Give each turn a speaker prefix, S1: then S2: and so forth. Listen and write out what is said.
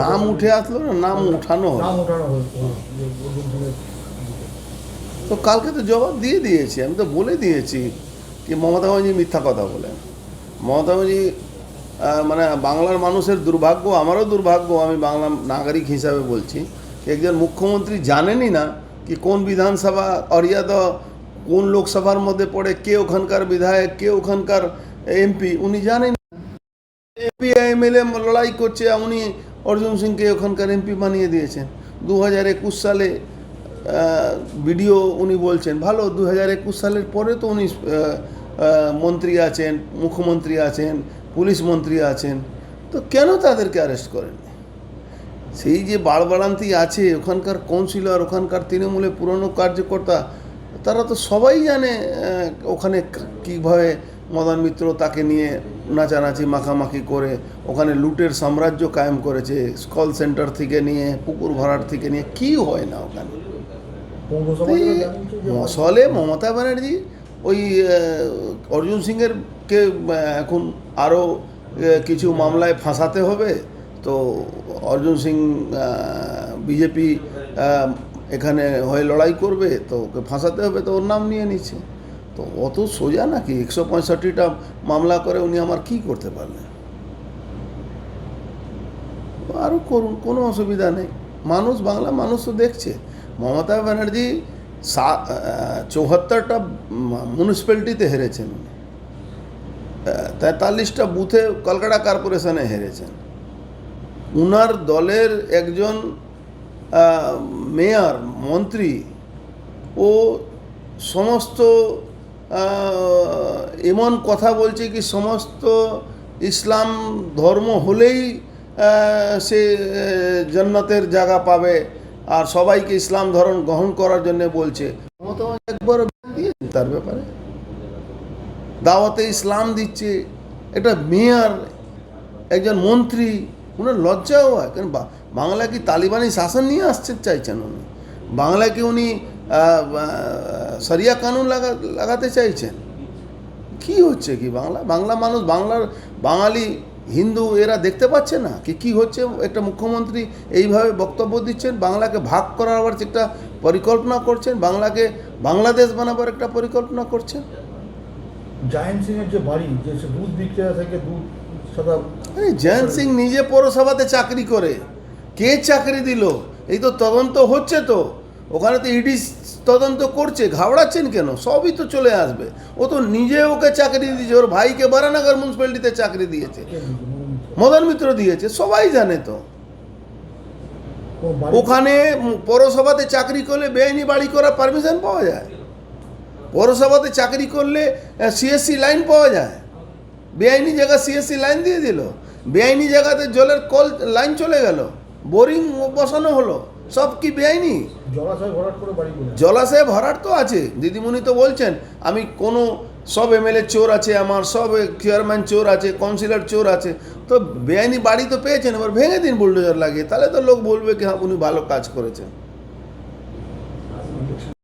S1: নাম উঠে আসলো না নাম উঠানো হলো? তো কালকে তো জবাব দিয়ে দিয়েছি, আমি তো বলে দিয়েছি কি মমতা ব্যানার্জি মিথ্যা কথা বলেন। মমতা ব্যানার্জি মানে বাংলার মানুষের দুর্ভাগ্য, আমারও দুর্ভাগ্য, আমি বাংলা নাগরিক হিসাবে বলছি, একজন মুখ্যমন্ত্রী জানেনই না কি কোন বিধানসভা অরিয়াদ কোন লোকসভার মধ্যে পড়ে, কে ওখানকার বিধায়ক, কে ওখানকার এমপি, উনি জানেন। এমপি এমএলএ লড়াই করছে, উনি অর্জুন সিংকে ওখানকার এমপি বানিয়ে দিয়েছেন। 2021 সালে ভিডিও উনি বলছেন ভালো, 2021 সালের পরে তো উনি মন্ত্রী আছেন, মুখ্যমন্ত্রী আছেন, পুলিশ মন্ত্রী আছেন, তো কেন তাদেরকে অ্যারেস্ট করেন? সেই যে বাড়বাড়ান্তি আছে ওখানকার কাউন্সিলর, ওখানকার তৃণমূলের পুরনো কার্যকর্তা, তারা তো সবাই জানে ওখানে কীভাবে মদন মিত্র তাকে নিয়ে নাচানাচি মাখামাখি করে ওখানে লুটের সাম্রাজ্য কায়েম করেছে, কল সেন্টার থেকে নিয়ে পুকুর ভরাট থেকে নিয়ে কি হয় না ওখানে। মশলে মমতা ব্যানার্জি ওই অর্জুন সিংয়ের কে এখন আরও কিছু মামলায় ফাঁসাতে হবে, তো অর্জুন সিং বিজেপি এখানে হয়ে লড়াই করবে, তো ওকে ফাঁসাতে হবে, তো ওর নাম নিয়ে নিচ্ছে। তো অত সোজা নাকি 165টা মামলা করে উনি আমার কি করতে পারলেন? আরও করুন, কোনো অসুবিধা নেই। মানুষ, বাংলা মানুষ তো দেখছে। মমতা ব্যানার্জি 74টা মিউনিসিপ্যালিটিতে হেরেছেন, 43টা বুথে কলকাতা কর্পোরেশনে হেরেছেন। উনার দলের একজন মেয়র, মন্ত্রী, ও সমস্ত এমন কথা বলছে কি সমস্ত ইসলাম ধর্ম হলেই সে জান্নাতের জায়গা পাবে, আর সবাইকে ইসলাম ধর্ম গ্রহণ করার জন্য বলছে। মমতা একবার দিয়েছেন তার ব্যাপারে, দাওয়াতে ইসলাম দিচ্ছে, এটা মেয়র, একজন মন্ত্রী, উনার লজ্জাও হয়। কারণ বাংলা কি তালিবানি শাসন নিয়ে আসতে চাইছেন উনি? বাংলা কি উনি শরিয়া কানুন লাগাতে চাইছেন? কি হচ্ছে কি বাংলা মানুষ, বাঙালি হিন্দু এরা দেখতে পাচ্ছে না কি কি হচ্ছে? একটা মুখ্যমন্ত্রী এইভাবে বক্তব্য দিচ্ছেন, বাংলাকে ভাগ করার আবার একটা পরিকল্পনা করছেন, বাংলাকে বাংলাদেশ বানাবার একটা পরিকল্পনা করছেন।
S2: জয়ন্ত সিংয়ের যে বাড়ি, যে দুধ বিক্রেতা থেকে দুধ সাদা,
S1: জয়ন্ত সিং নিজে পৌরসভাতে চাকরি করে, কে চাকরি দিল? এই তো তদন্ত হচ্ছে, তো ওখানে তো ইডি তদন্ত করছে, ঘাবড়াচ্ছেন কেন? সবই তো চলে আসবে। ও তো নিজে ওকে চাকরি দিয়েছে, ওর ভাইকে বারানগর মিউনিসিপ্যালিটিতে চাকরি দিয়েছে, মদন মিত্র দিয়েছে, সবাই জানে। তো ওখানে পৌরসভাতে চাকরি করলে বেআইনি বাড়ি করার পারমিশন পাওয়া যায়, পৌরসভাতে চাকরি করলে সিএসসি লাইন পাওয়া যায়। বেআইনি জায়গা সিএসসি লাইন দিয়ে দিল, বেআইনি জায়গাতে জলের কল লাইন চলে গেল, বোরিং বসানো হলো, সব কি বেআইনি? জলাশয় ভরাট তো আছে, দিদিমণি তো বলছেন আমি কোনো সব এমএলএ চোর আছে, আমার সব চেয়ারম্যান চোর আছে, কাউন্সিলর চোর আছে। তো বেআইনি বাড়ি তো পেয়েছেন, এবার ভেঙে দিন বুলডোজার লাগিয়ে, তাহলে তো লোক বলবে কি হ্যাঁ উনি ভালো কাজ করেছেন।